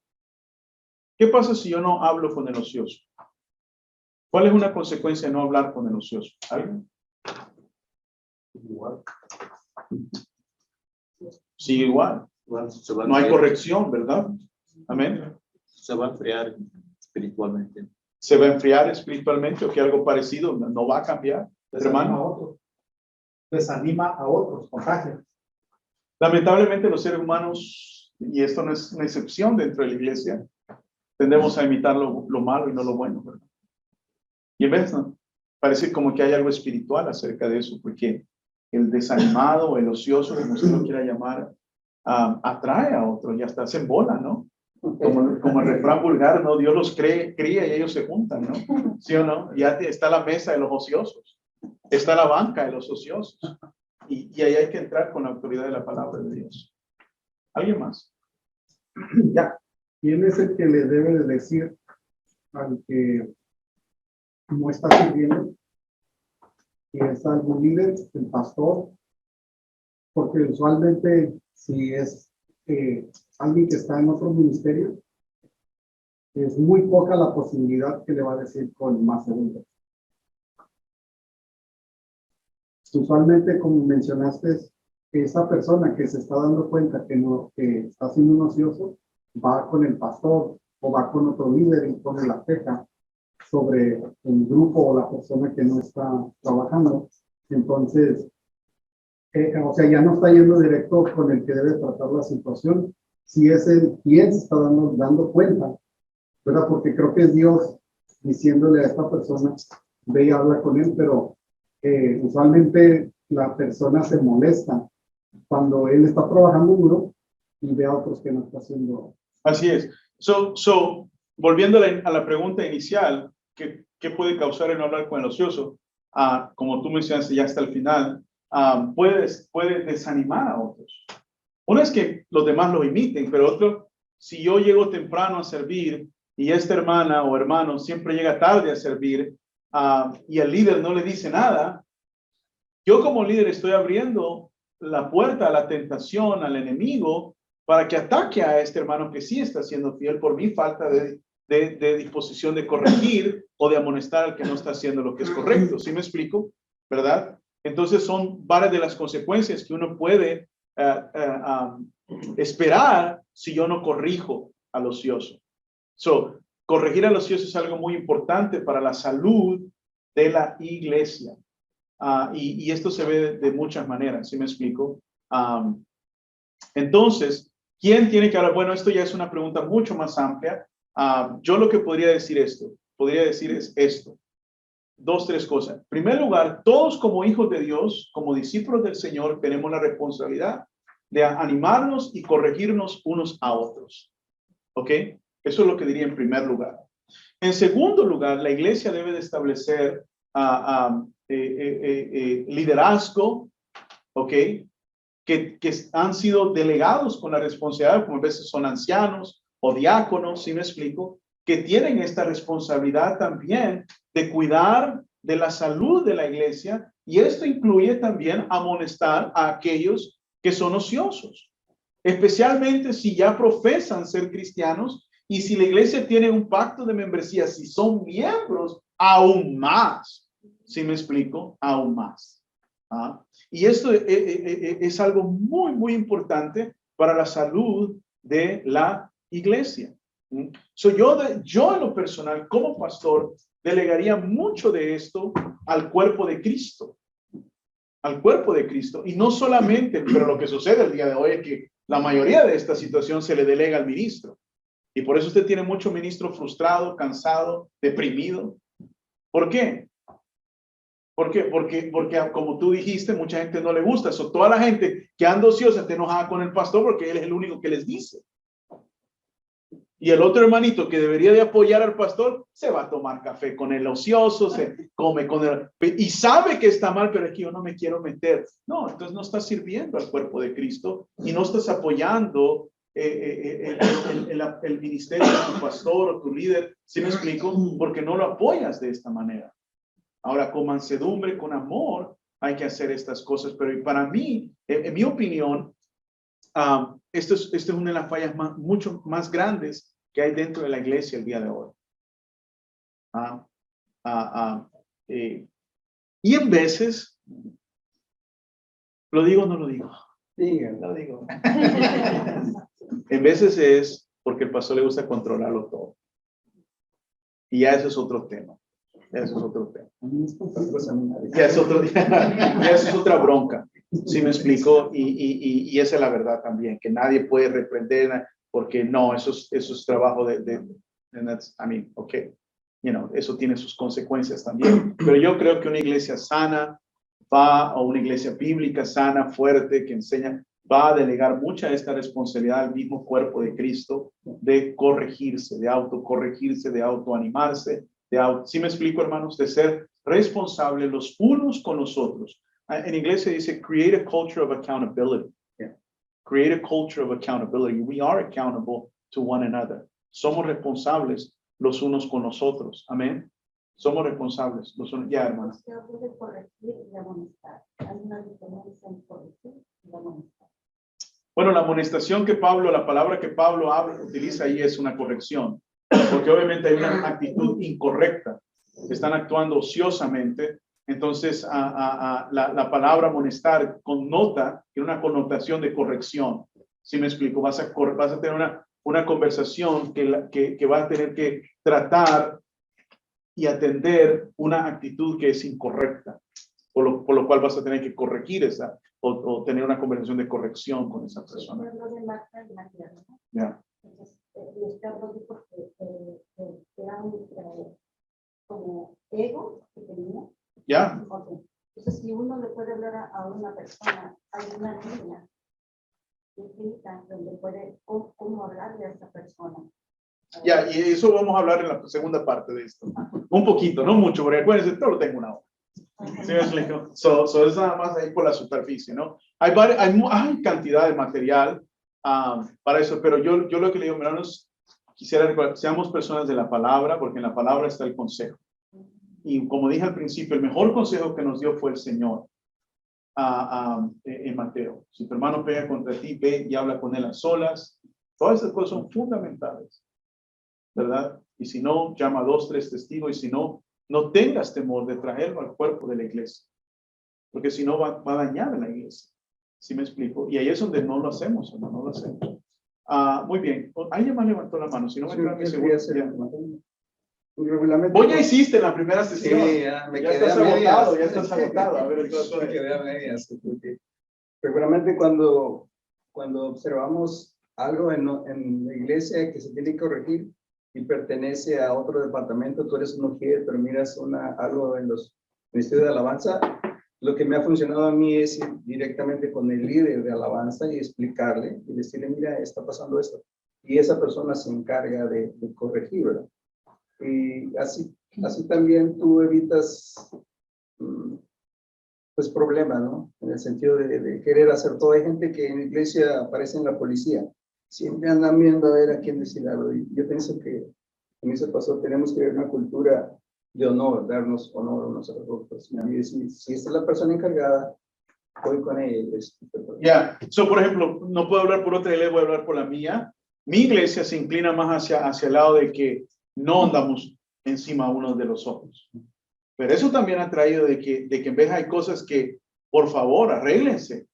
¿Qué pasa si yo no hablo con el ocioso? ¿Cuál es una consecuencia de no hablar con el ocioso? ¿Alguien? Igual. Sigue igual. No hay corrección, ¿verdad? Amén. Se va a enfriar espiritualmente. Se va a enfriar espiritualmente o que algo parecido no va a cambiar. Hermano. Desanima a otros, contagia. Lamentablemente los seres humanos, y esto no es una excepción dentro de la iglesia, tendemos a imitar lo malo y no lo bueno, ¿verdad? Y en vez, ¿no? Parece como que hay algo espiritual acerca de eso, porque el desanimado, el ocioso, como usted lo quiera llamar, atrae a otros y hasta hacen bola, ¿no? Como el refrán vulgar, ¿no? Dios los cría y ellos se juntan, ¿no? ¿Sí o no? Ya está la mesa de los ociosos, está la banca de los ociosos. Y ahí hay que entrar con la autoridad de la palabra de Dios. ¿Alguien más? Ya. ¿Quién es el que le debe de decir al que no está sirviendo? Si es algún líder, el pastor, porque usualmente si es alguien que está en otro ministerio, es muy poca la posibilidad que le va a decir con más seguridad. Usualmente, como mencionaste, esa persona que se está dando cuenta que está siendo un ocioso, va con el pastor o va con otro líder y pone la queja sobre el grupo o la persona que no está trabajando. Entonces, o sea, ya no está yendo directo con el que debe tratar la situación, si es el quien se está dando cuenta, ¿verdad? Porque creo que es Dios diciéndole a esta persona, ve y habla con él, pero usualmente la persona se molesta cuando él está trabajando duro y ve a otros que no está haciendo. Así es. Volviendo a la pregunta inicial, ¿qué puede causar el no hablar con el ocioso? Como tú mencionaste ya hasta el final, puede desanimar a otros. Uno es que los demás lo imiten, pero otro, si yo llego temprano a servir y esta hermana o hermano siempre llega tarde a servir y el líder no le dice nada, yo como líder estoy abriendo la puerta a la tentación, al enemigo, para que ataque a este hermano que sí está siendo fiel por mi falta de disposición de corregir o de amonestar al que no está haciendo lo que es correcto. ¿Sí me explico? ¿Verdad? Entonces son varias de las consecuencias que uno puede esperar si yo no corrijo al ocioso. Corregir al ocioso es algo muy importante para la salud de la iglesia. Y esto se ve de muchas maneras, ¿sí me explico? Entonces, ¿quién tiene que hablar? Bueno, esto ya es una pregunta mucho más amplia. Yo lo que podría decir es esto. 2, 3 cosas. En primer lugar, todos como hijos de Dios, como discípulos del Señor, tenemos la responsabilidad de animarnos y corregirnos unos a otros. ¿Ok? Eso es lo que diría en primer lugar. En segundo lugar, la iglesia debe de establecer liderazgo, ¿ok? Que han sido delegados con la responsabilidad, como a veces son ancianos o diáconos, ¿sí me explico? Que tienen esta responsabilidad también de cuidar de la salud de la iglesia, y esto incluye también amonestar a aquellos que son ociosos, especialmente si ya profesan ser cristianos y si la iglesia tiene un pacto de membresía, si son miembros, aún más. ¿Sí me explico? Aún más. Y esto es algo muy, muy importante para la salud de la iglesia. Yo en lo personal, como pastor, delegaría mucho de esto al cuerpo de Cristo. Al cuerpo de Cristo. Y no solamente, pero lo que sucede el día de hoy es que la mayoría de esta situación se le delega al ministro. Y por eso usted tiene mucho ministro frustrado, cansado, deprimido. ¿Por qué? Porque como tú dijiste, mucha gente no le gusta eso. Toda la gente que anda ociosa está enojada con el pastor porque él es el único que les dice. Y el otro hermanito que debería de apoyar al pastor se va a tomar café con el ocioso, se come con él y sabe que está mal, pero es que yo no me quiero meter. No, entonces no estás sirviendo al cuerpo de Cristo y no estás apoyando el ministerio de tu pastor o tu líder. ¿Sí me explico? Porque no lo apoyas de esta manera. Ahora, con mansedumbre, con amor, hay que hacer estas cosas. Pero para mí, en mi opinión, esto es una de las fallas mucho más grandes que hay dentro de la iglesia el día de hoy. Y en veces, ¿lo digo o no lo digo? Lo digo. En veces es porque el pastor le gusta controlarlo todo. Y ya eso es otro tema. Ya eso es otro tema. Ya eso es otra bronca. ¿Sí me explico? Y esa es la verdad también, que nadie puede reprender porque no, eso es trabajo okay. Eso tiene sus consecuencias también. Pero yo creo que una iglesia sana o una iglesia bíblica sana, fuerte, que enseña, va a delegar mucha de esta responsabilidad al mismo cuerpo de Cristo de corregirse, de autocorregirse, de autoanimarse, ¿sí me explico, hermanos? De ser responsables los unos con los otros. En inglés se dice create a culture of accountability. Yeah. Create a culture of accountability. We are accountable to one another. Somos responsables los unos con los otros. Amén. Somos responsables los unos. Ya, hermanos. Usted habló de corregir y amonestar. ¿Hay una diferencia en corregir y amonestar? Bueno, la amonestación la palabra que Pablo utiliza ahí es una corrección. Porque obviamente hay una actitud incorrecta. Están actuando ociosamente. Entonces, la palabra amonestar tiene una connotación de corrección. ¿Sí me explico? Vas a tener una conversación que va a tener que tratar y atender una actitud que es incorrecta. Por lo cual vas a tener que corregir o tener una conversación de corrección con esa persona. Ya. Usted habló de porque era como ego que tenía. Ya. Okay. Entonces, si uno le puede hablar a una persona, hay una línea escrita donde puede cómo hablarle a esa persona. Ya, y eso vamos a hablar en la segunda parte de esto. Un poquito, no mucho, porque acuérdense, todo lo tengo una hora. ¿Sí me explico? Es nada más ahí por la superficie, ¿no? Hay cantidad de material para eso, pero yo lo que le digo, hermanos, quisiera recordar, seamos personas de la palabra, porque en la palabra está el consejo. Y como dije al principio, el mejor consejo que nos dio fue el Señor. en Mateo. Si tu hermano pega contra ti, ve y habla con él a solas. Todas esas cosas son fundamentales, ¿verdad? Y si no, llama a 2, 3 testigos, y si no, no tengas temor de traerlo al cuerpo de la iglesia, porque si no va a dañar a la iglesia. ¿Sí me explico? Y ahí es donde no lo hacemos, hermano, no lo hacemos. Muy bien. ¿Alguien más levantó la mano? Si no, me entra mi segundo. Un reglamento. Vos ya hiciste en la primera sesión. Sí, ya me Ya quedé estás a medias. agotado, ya estás agotado. A ver, entonces, Me quedé a medias, porque Regularmente cuando observamos algo en la iglesia que se tiene que corregir y pertenece a otro departamento, tú eres un mujer, pero miras algo en los ministerios de alabanza, lo que me ha funcionado a mí es ir directamente con el líder de alabanza y explicarle y decirle, mira, está pasando esto. Y esa persona se encarga de corregir, ¿verdad? Y así también tú evitas pues problemas, ¿no? En el sentido de querer hacer todo. Hay gente que en la iglesia aparece en la policía, siempre andan viendo a ver a quién decir algo. Y yo pienso que en ese paso tenemos que ver una cultura de honor, darnos honor unos a los otros. Y decir, si esta es la persona encargada, voy con ella. Ya, por ejemplo, no puedo hablar por otra iglesia, voy a hablar por la mía. Mi iglesia se inclina más hacia el lado de que no andamos encima unos de los otros. Pero eso también ha traído de que en vez hay cosas que, por favor, arréglense.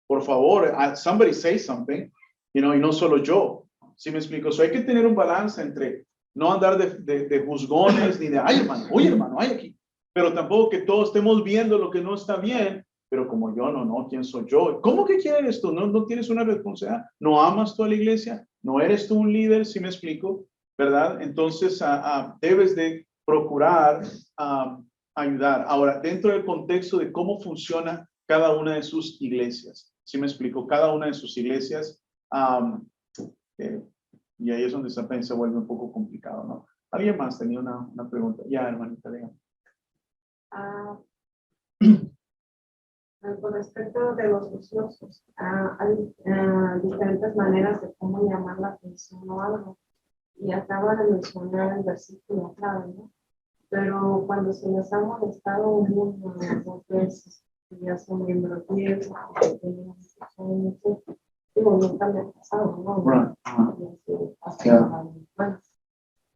Por favor, somebody say something, y no solo yo. ¿Sí me explico? Hay que tener un balance entre no andar de juzgones, ni de, ay hermano, oye hermano, ay aquí. Pero tampoco que todos estemos viendo lo que no está bien, pero como yo, no, ¿quién soy yo? ¿Cómo que quieres tú? No tienes una responsabilidad, no amas tú a la iglesia, no eres tú un líder, ¿sí me explico? ¿Verdad? Entonces, debes de procurar ayudar. Ahora, dentro del contexto de cómo funciona cada una de sus iglesias, ¿sí me explico? Cada una de sus iglesias, y ahí es donde se vuelve un poco complicado, ¿no? ¿Alguien más tenía una pregunta? Ya, hermanita, dígame. Con respecto de los ociosos, hay diferentes maneras de cómo llamar la atención o algo. Y acaba de mencionar el versículo clave, ¿no? Pero cuando se les ha molestado un dos veces, ya son miembros viejos, digo, nunca me ha pasado, ¿no?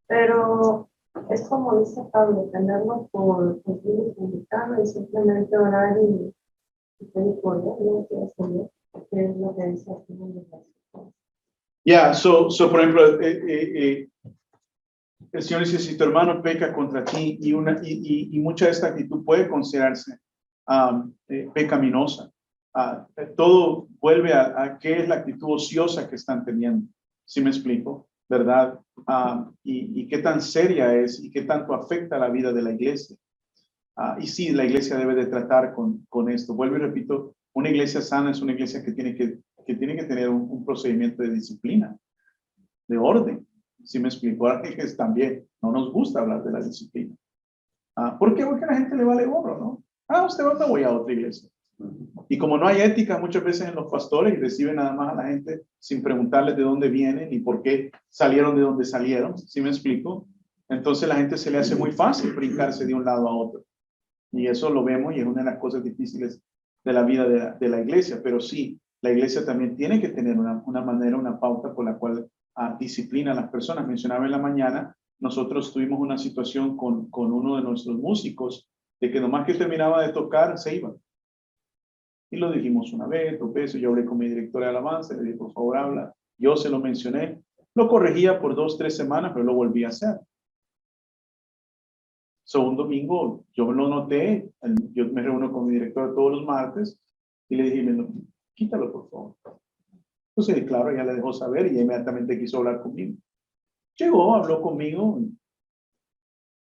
Pero es como dice Pablo, tenerlo por espíritu invitado y simplemente orar y pedir por él, que es lo que dice aquí en el versículo. Ya, por ejemplo, el Señor dice, si tu hermano peca contra ti, y mucha de esta actitud puede considerarse pecaminosa. Todo vuelve a qué es la actitud ociosa que están teniendo. ¿Sí me explico? ¿Verdad? Y qué tan seria es y qué tanto afecta la vida de la iglesia. Y sí, la iglesia debe de tratar con esto. Vuelvo y repito, una iglesia sana es una iglesia que tiene que tener un procedimiento de disciplina, de orden. ¿Sí me explico? Ahora que también no nos gusta hablar de la disciplina. ¿Por qué? Porque a la gente le vale gorro, ¿no? Usted va, me voy a otra iglesia. Y como no hay ética muchas veces en los pastores y reciben nada más a la gente sin preguntarles de dónde vienen y por qué salieron de donde salieron, ¿sí me explico? Entonces la gente se le hace muy fácil brincarse de un lado a otro. Y eso lo vemos y es una de las cosas difíciles de la vida de la iglesia. Pero sí, la iglesia también tiene que tener una manera, una pauta por la cual disciplina a las personas. Mencionaba en la mañana, nosotros tuvimos una situación con uno de nuestros músicos de que nomás que terminaba de tocar se iba. Y lo dijimos una vez, dos veces. Yo hablé con mi directora de alabanza, le dije, por favor, habla. Yo se lo mencioné. Lo corregía por 2, 3 semanas, pero lo volví a hacer. Un domingo, yo lo noté. Yo me reúno con mi directora todos los martes y le dije, quítalo, por favor. Entonces, claro, ella le dejó saber y inmediatamente quiso hablar conmigo. Llegó, habló conmigo.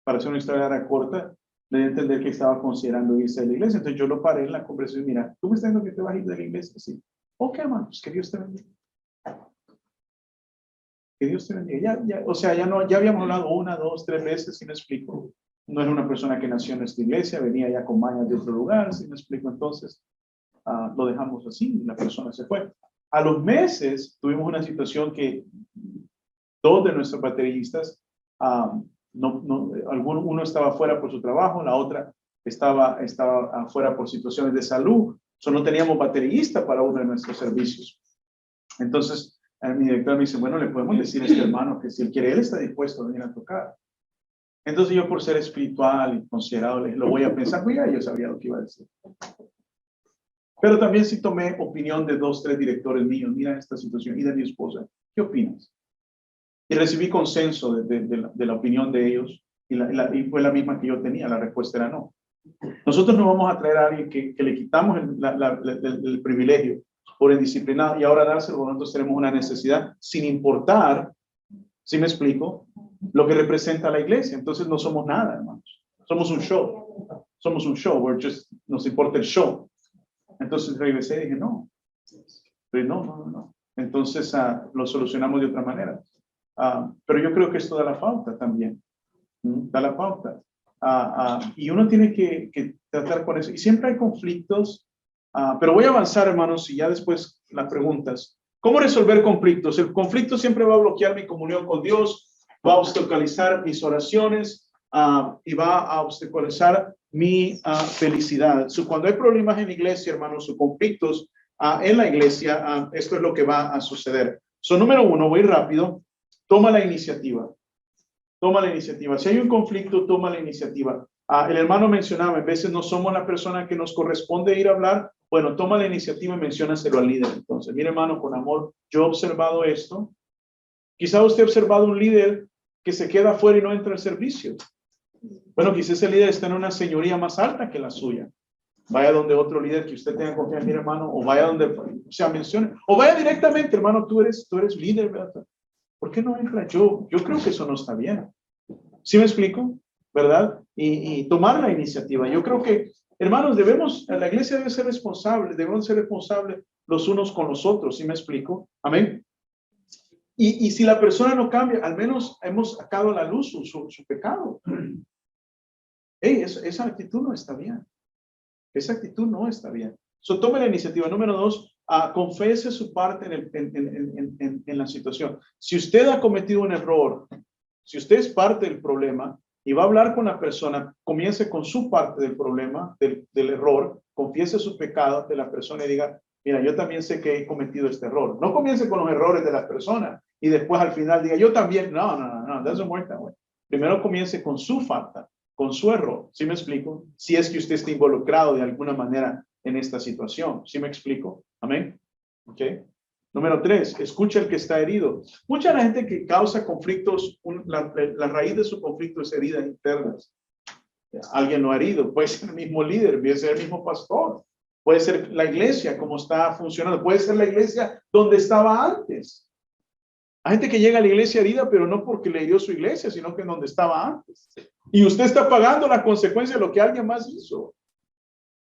Para hacer una historia corta, le di a entender que estaba considerando irse de la iglesia. Entonces yo lo paré en la conversación y mira, ¿tú me estás diciendo que te vas a ir de la iglesia? Sí. Ok, hermano, pues que Dios te bendiga. Que Dios te bendiga. Ya habíamos hablado 1, 2, 3 veces, ¿sí me explico? No era una persona que nació en esta iglesia, venía ya con mañas de otro lugar, ¿sí me explico? Entonces, lo dejamos así y la persona se fue. A los meses tuvimos una situación que 2 de nuestros bateristas, uno estaba fuera por su trabajo, la otra estaba afuera por situaciones de salud, No teníamos baterista para uno de nuestros servicios. Entonces, mi director me dice, bueno, le podemos decir a este hermano que si él quiere, él está dispuesto a venir a tocar. Entonces yo, por ser espiritual y considerado, le dije, lo voy a pensar. Pues ya yo sabía lo que iba a decir. Pero también sí tomé opinión de 2, 3 directores míos. Mira esta situación. Y de mi esposa. ¿Qué opinas? Y recibí consenso de la opinión de ellos. Y fue la misma que yo tenía. La respuesta era no. Nosotros no vamos a traer a alguien que le quitamos el privilegio por indisciplinado y ahora dárselo. Nosotros tenemos una necesidad sin importar, ¿sí me explico? Lo que representa la iglesia. Entonces no somos nada, hermanos. Somos un show. Somos un show. Nos importa el show. Entonces regresé y dije, no. Pero no. Entonces lo solucionamos de otra manera. Pero yo creo que esto da la falta también. Da la falta. Y uno tiene que tratar con eso. Y siempre hay conflictos. Pero voy a avanzar, hermanos, y ya después las preguntas. ¿Cómo resolver conflictos? El conflicto siempre va a bloquear mi comunión con Dios, va a obstaculizar mis oraciones y va a obstaculizar mi felicidad. Cuando hay problemas en la iglesia, hermanos, o conflictos en la iglesia, esto es lo que va a suceder. Número 1, voy rápido. Toma la iniciativa. Toma la iniciativa. Si hay un conflicto, toma la iniciativa. El hermano mencionaba, en veces no somos la persona que nos corresponde ir a hablar. Bueno, toma la iniciativa y menciónaselo al líder. Entonces, mire, hermano, con amor, yo he observado esto. Quizá usted ha observado un líder que se queda afuera y no entra al servicio. Bueno, quizá ese líder está en una señoría más alta que la suya. Vaya donde otro líder que usted tenga confianza, mire, hermano, o vaya donde, o sea, mencione, o vaya directamente, hermano, tú eres líder, ¿verdad? ¿Por qué no entra? Yo creo que eso no está bien. ¿Sí me explico? ¿Verdad? Y tomar la iniciativa. Yo creo que, hermanos, la iglesia debe ser responsable, debemos ser responsables los unos con los otros. ¿Sí me explico? Amén. Y si la persona no cambia, al menos hemos sacado a la luz su pecado. Hey, esa actitud no está bien. Esa actitud no está bien. Tome la iniciativa. Número 2, confiese su parte en la situación. Si usted ha cometido un error, si usted es parte del problema y va a hablar con la persona, comience con su parte del problema, del error, confiese su pecado de la persona y diga, mira, yo también sé que he cometido este error. No comience con los errores de las personas y después al final diga, yo también. No, doesn't work that way. Primero comience con su falta, con su error. ¿Sí me explico? Si es que usted está involucrado de alguna manera en esta situación. ¿Sí me explico? Amén. Ok. Número 3, escucha al que está herido. Mucha la gente que causa conflictos, la raíz de su conflicto es heridas internas. Alguien no herido, puede ser el mismo líder, puede ser el mismo pastor, puede ser la iglesia como está funcionando, puede ser la iglesia donde estaba antes. Hay gente que llega a la iglesia herida, pero no porque le hirió su iglesia, sino que en donde estaba antes. Y usted está pagando la consecuencia de lo que alguien más hizo.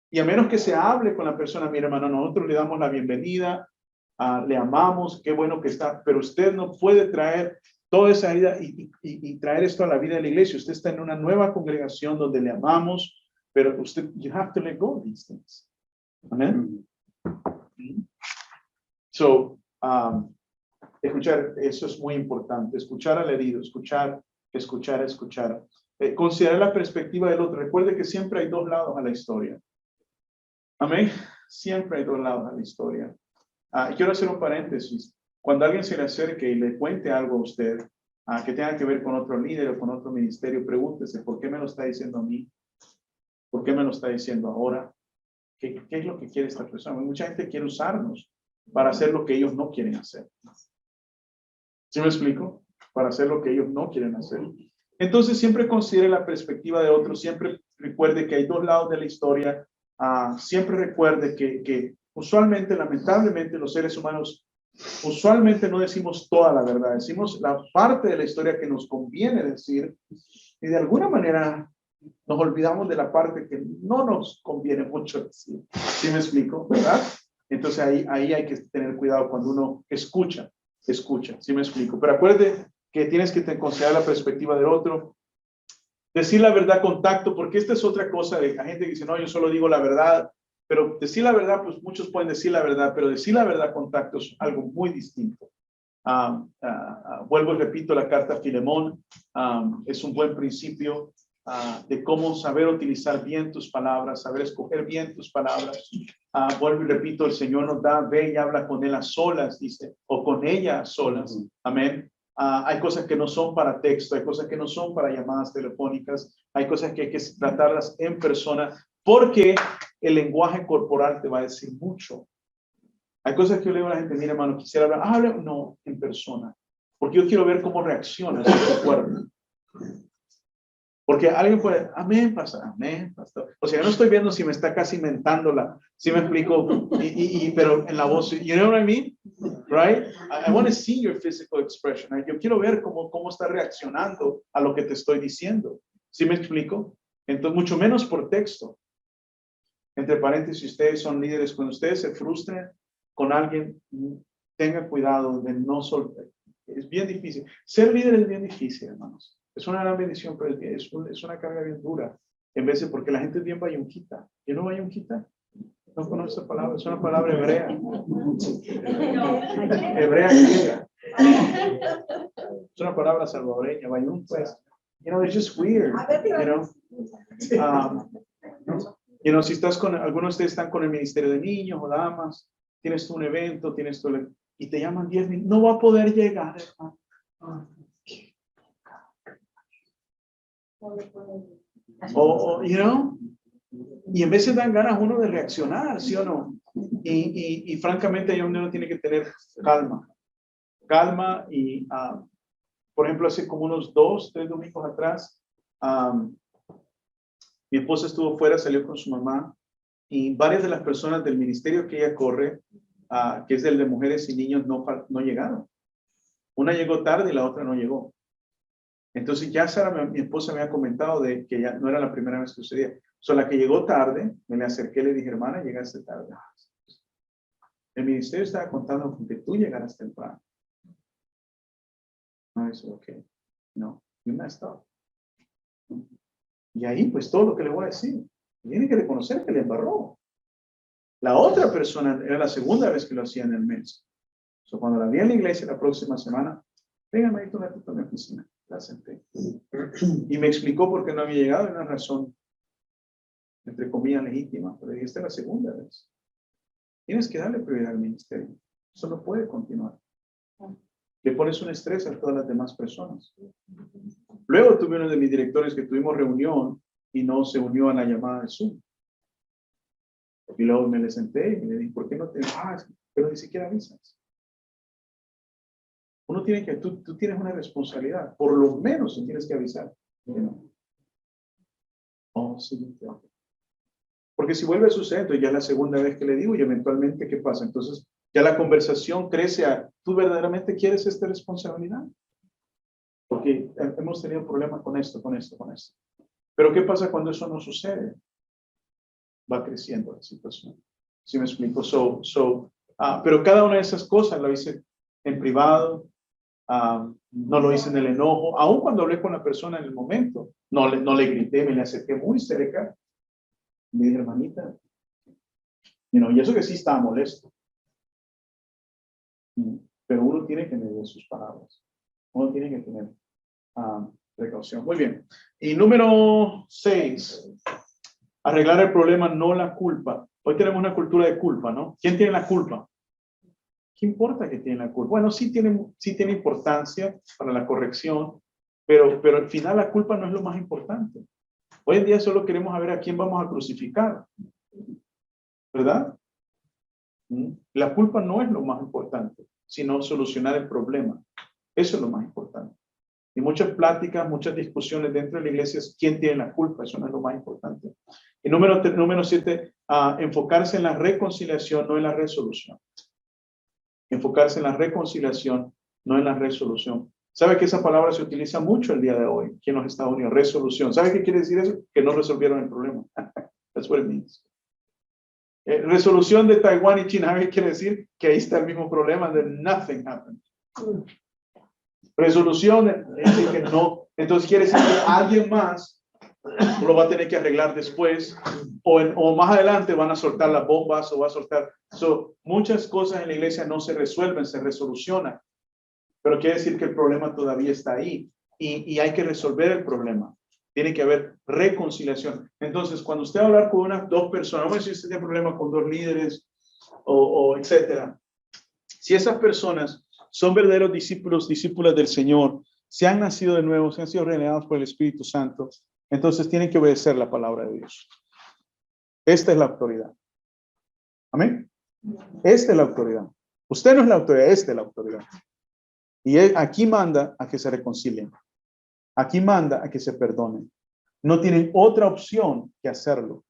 Y a menos que se hable con la persona, mire, hermano, nosotros le damos la bienvenida, le amamos, qué bueno que está, pero usted no puede traer toda esa herida y traer esto a la vida de la iglesia. Usted está en una nueva congregación donde le amamos, pero usted, you have to let go of these things. Amén. Escuchar, eso es muy importante. Escuchar al herido, escuchar. Considerar la perspectiva del otro. Recuerde que siempre hay 2 lados a la historia. Amén. Siempre hay 2 lados a la historia. Quiero hacer un paréntesis. Cuando alguien se le acerque y le cuente algo a usted que tenga que ver con otro líder o con otro ministerio, pregúntese, ¿por qué me lo está diciendo a mí? ¿Por qué me lo está diciendo ahora? ¿Qué es lo que quiere esta persona? Mucha gente quiere usarnos para hacer lo que ellos no quieren hacer. ¿Sí me explico? Para hacer lo que ellos no quieren hacer. Entonces, siempre considere la perspectiva de otros. Siempre recuerde que hay 2 lados de la historia. Siempre recuerde que usualmente, lamentablemente, los seres humanos usualmente no decimos toda la verdad. Decimos la parte de la historia que nos conviene decir y de alguna manera nos olvidamos de la parte que no nos conviene mucho decir. ¿Sí me explico? ¿Verdad? Entonces ahí hay que tener cuidado cuando uno escucha. ¿Sí me explico? Pero acuérdate que tienes que considerar la perspectiva del otro. Decir la verdad con tacto, porque esta es otra cosa de la gente que dice, no, yo solo digo la verdad. Pero decir la verdad, pues muchos pueden decir la verdad, pero decir la verdad con tacto es algo muy distinto. Vuelvo y repito, la carta a Filemón es un buen principio. de cómo saber utilizar bien tus palabras, saber escoger bien tus palabras. Vuelvo y repito, el Señor nos da, ve y habla con Él a solas, dice, o con ella a solas. Amén. Hay cosas que no son para texto, hay cosas que no son para llamadas telefónicas, hay cosas que hay que tratarlas en persona, porque el lenguaje corporal te va a decir mucho. Hay cosas que yo le digo a la gente, mira hermano, quisiera hablar, hable, no, en persona, porque yo quiero ver cómo reacciona su cuerpo. Porque alguien puede, amén, pastor, amén, pastor. O sea, yo no estoy viendo si me está casi mentándola, si me explico, pero en la voz, you know what I mean? Right? I want to see your physical expression. Yo quiero ver cómo está reaccionando a lo que te estoy diciendo. ¿Sí me explico? Entonces, mucho menos por texto. Entre paréntesis, ustedes son líderes, cuando ustedes se frustren con alguien, tengan cuidado de no soltar. Es bien difícil. Ser líder es bien difícil, hermanos. Es una gran bendición, pero es una carga bien dura. En vez de porque la gente es bien bayunquita. ¿Y no bayunquita? No conozco esa palabra. Es una palabra hebrea. Hebrea griega. Es una palabra salvadoreña. Bayun, pues. It's just weird. Si estás con, algunos de ustedes están con el ministerio de niños o damas, tienes tú un evento, y te llaman 10 minutos, no va a poder llegar, hermano. Y en veces dan ganas uno de reaccionar, ¿sí o no? Y francamente, ahí uno tiene que tener calma y, por ejemplo, hace como unos 2, 3 domingos atrás, mi esposa estuvo fuera, salió con su mamá, y varias de las personas del ministerio que ella corre, que es el de mujeres y niños, no llegaron. Una llegó tarde y la otra no llegó. Entonces ya Sara, mi esposa, me ha comentado de que ya no era la primera vez que sucedía. La que llegó tarde, me acerqué y le dije, hermana, llegaste tarde. El ministerio estaba contando con que tú llegaras temprano. No, eso, ok. No, you messed up. Y ahí, pues, todo lo que le voy a decir. Tiene que reconocer que le embarró. La otra persona, era la segunda vez que lo hacía en el mes. Cuando la vi en la iglesia la próxima semana, venga, ahí un ratito a mi oficina. La senté. Y me explicó por qué no había llegado. Una razón, entre comillas, legítima. Pero esta es la segunda vez. Tienes que darle prioridad al ministerio. Eso no puede continuar. Le pones un estrés a todas las demás personas. Luego tuve uno de mis directores que tuvimos reunión y no se unió a la llamada de Zoom. Y luego me le senté y le dije, ¿por qué no te vas? Pero ni siquiera avisas. Uno tiene que, tú tienes una responsabilidad. Por lo menos tienes que avisar. Oh, sí. Porque si vuelve a suceder, entonces ya es la segunda vez que le digo y eventualmente, ¿qué pasa? Entonces ya la conversación crece a, ¿tú verdaderamente quieres esta responsabilidad? Porque hemos tenido problemas con esto. Pero ¿qué pasa cuando eso no sucede? Va creciendo la situación. ¿Sí me explico? Pero cada una de esas cosas lo hice en privado, no lo hice en el enojo, aun cuando hablé con la persona en el momento, no le grité, me le acerqué muy cerca. Me dije, hermanita, y eso que sí estaba molesto. Pero uno tiene que medir sus palabras. Uno tiene que tener precaución. Muy bien. Y número 6. Arreglar el problema, no la culpa. Hoy tenemos una cultura de culpa, ¿no? ¿Quién tiene la culpa? ¿Qué importa que tiene la culpa? Bueno, sí tiene importancia para la corrección, pero al final la culpa no es lo más importante. Hoy en día solo queremos saber a quién vamos a crucificar. ¿Verdad? La culpa no es lo más importante, sino solucionar el problema. Eso es lo más importante. Y muchas pláticas, muchas discusiones dentro de la iglesia es quién tiene la culpa. Eso no es lo más importante. Y número 7, enfocarse en la reconciliación, no en la resolución. Enfocarse en la reconciliación, no en la resolución. ¿Sabe que esa palabra se utiliza mucho el día de hoy aquí en los Estados Unidos? Resolución. ¿Sabe qué quiere decir eso? Que no resolvieron el problema. That's what it means. Resolución de Taiwán y China, ¿sabe qué quiere decir? Que ahí está el mismo problema, that nothing happened. Resolución es decir que no. Entonces quiere decir que alguien más lo va a tener que arreglar después o más adelante van a soltar las bombas o va a soltar. Muchas cosas en la iglesia no se resuelven, se resolucionan. Pero quiere decir que el problema todavía está ahí y hay que resolver el problema. Tiene que haber reconciliación. Entonces, cuando usted va a hablar con dos personas, vamos a decir que usted tiene problemas con dos líderes o etcétera. Si esas personas son verdaderos discípulos, discípulas del Señor, se han nacido de nuevo, se han sido regenerados por el Espíritu Santo, entonces tienen que obedecer la palabra de Dios. Esta es la autoridad. Amén. Esta es la autoridad. Usted no es la autoridad, esta es la autoridad. Y aquí manda a que se reconcilien. Aquí manda a que se perdonen. No tienen otra opción que hacerlo.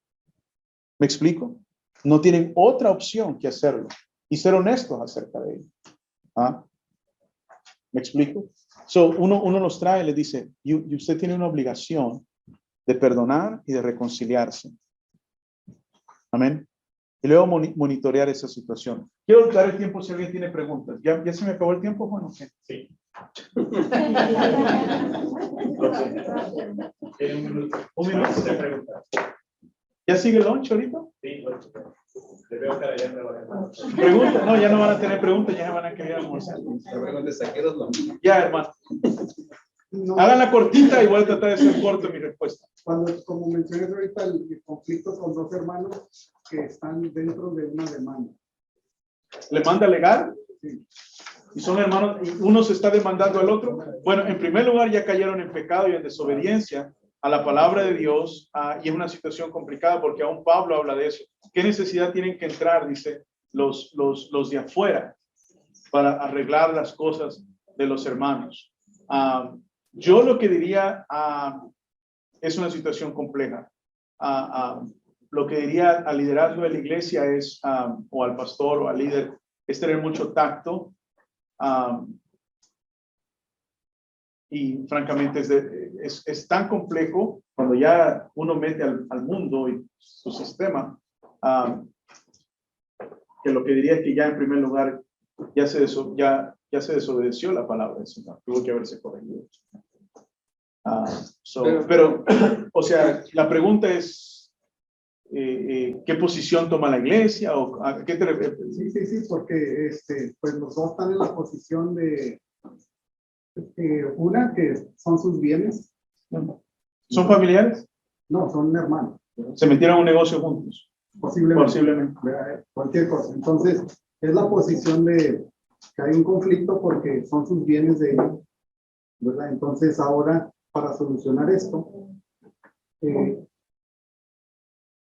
¿Me explico? No tienen otra opción que hacerlo. Y ser honestos acerca de ello. ¿Ah? ¿Me explico? So, uno los trae y le dice, y usted tiene una obligación de perdonar y de reconciliarse. Amén. Y luego monitorear esa situación. Quiero dar el tiempo si alguien tiene preguntas. ¿Ya se me acabó el tiempo? Bueno, sí. Sí. Tiene un minuto. Un minuto. de preguntas. ¿Ya sigue el lunch ahorita? Sí, bueno. Le veo cara ya trabajando. Preguntas. No, ya no van a tener preguntas, ya van a querer almorzar. Ya, hermano. No, Háganla cortita y voy a tratar de ser corto mi respuesta. cuando, como mencioné ahorita, el conflicto con dos hermanos que están dentro de una demanda. ¿Le manda legal? Sí. Y son hermanos, y uno se está demandando al otro. Bueno, en primer lugar ya cayeron en pecado y en desobediencia a la palabra de Dios, y es una situación complicada porque aún Pablo habla de eso. ¿Qué necesidad tienen que entrar, dice, los de afuera para arreglar las cosas de los hermanos? Yo lo que diría es una situación compleja. Lo que diría al liderazgo de la iglesia es, o al pastor o al líder, es tener mucho tacto. Y francamente es tan complejo cuando ya uno mete al mundo y su sistema, que lo que diría es que ya en primer lugar ya se desobedeció la palabra del Señor, tuvo que haberse corregido. Pero, o sea, la pregunta es, ¿qué posición toma la iglesia? ¿O a qué te refieres? Sí, porque pues los dos están en la posición de una que son sus bienes. ¿Son familiares? No, son hermanos. Se metieron a un negocio juntos. Posiblemente. Cualquier cosa. Entonces, es la posición de que hay un conflicto porque son sus bienes de ellos, ¿verdad? Entonces, ahora, para solucionar esto,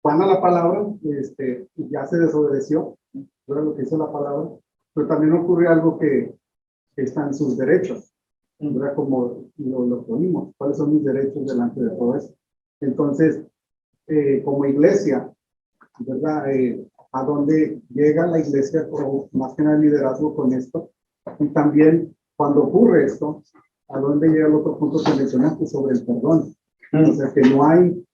van a la palabra, ya se desobedeció, ¿verdad? Lo que dice la palabra, pero también ocurre algo que está en sus derechos, ¿verdad? Como lo ponimos, ¿cuáles son mis derechos delante de todo eso? Entonces, como iglesia, ¿verdad? A dónde llega la iglesia, o más que nada el liderazgo con esto, y también cuando ocurre esto, a dónde llega el otro punto que mencionaste sobre el perdón. O sea, que no hay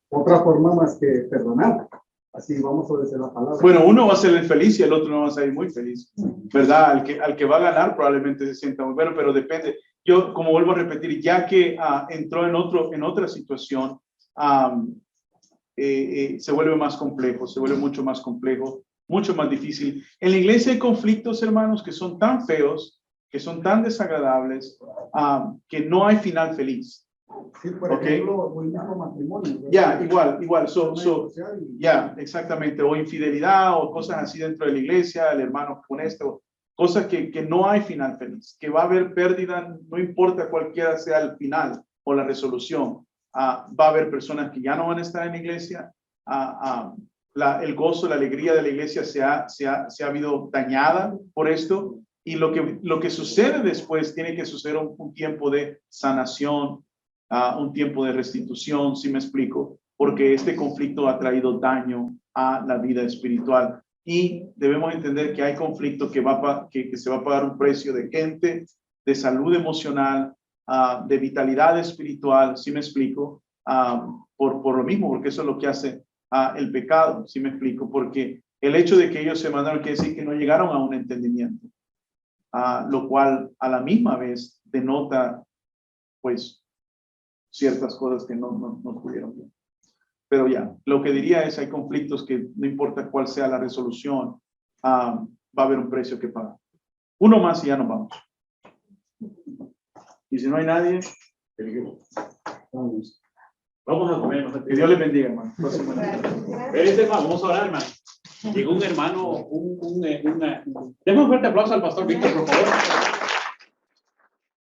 otra forma más que perdonar. Así vamos a obedecer la palabra. Bueno, uno va a ser el feliz y el otro no va a salir muy feliz, ¿verdad? Al que va a ganar probablemente se sienta muy bueno, pero depende. Yo, como vuelvo a repetir, ya que entró en otra situación, se vuelve más complejo, se vuelve mucho más complejo, mucho más difícil. En la iglesia hay conflictos, hermanos, que son tan feos, que son tan desagradables, que no hay final feliz. Sí, por ejemplo, un mismo matrimonio. Ya, igual. Ya, exactamente. O infidelidad o cosas así dentro de la iglesia, el hermano con esto. Cosas que no hay final feliz, que va a haber pérdida, no importa cualquiera sea el final o la resolución. Va a haber personas que ya no van a estar en la iglesia. El gozo, la alegría de la iglesia se ha habido dañada por esto. Y lo que sucede después tiene que suceder un tiempo de sanación, un tiempo de restitución, si me explico, porque este conflicto ha traído daño a la vida espiritual. Y debemos entender que hay conflictos que se va a pagar un precio de gente, de salud emocional, de vitalidad espiritual, si me explico, por lo mismo, porque eso es lo que hace el pecado, si me explico, porque el hecho de que ellos se mandaron quiere decir que no llegaron a un entendimiento, lo cual a la misma vez denota, pues, ciertas cosas que no pudieron bien. Pero ya, lo que diría es, hay conflictos que no importa cuál sea la resolución, va a haber un precio que pagar. Uno más y ya nos vamos. Y si no hay nadie, Vamos a comer, hermano. Que Dios les bendiga, hermano. Próximo. Espérense, hermano, vamos a orar, hermano. Llegó un hermano, demos un fuerte aplauso al pastor Víctor, por favor.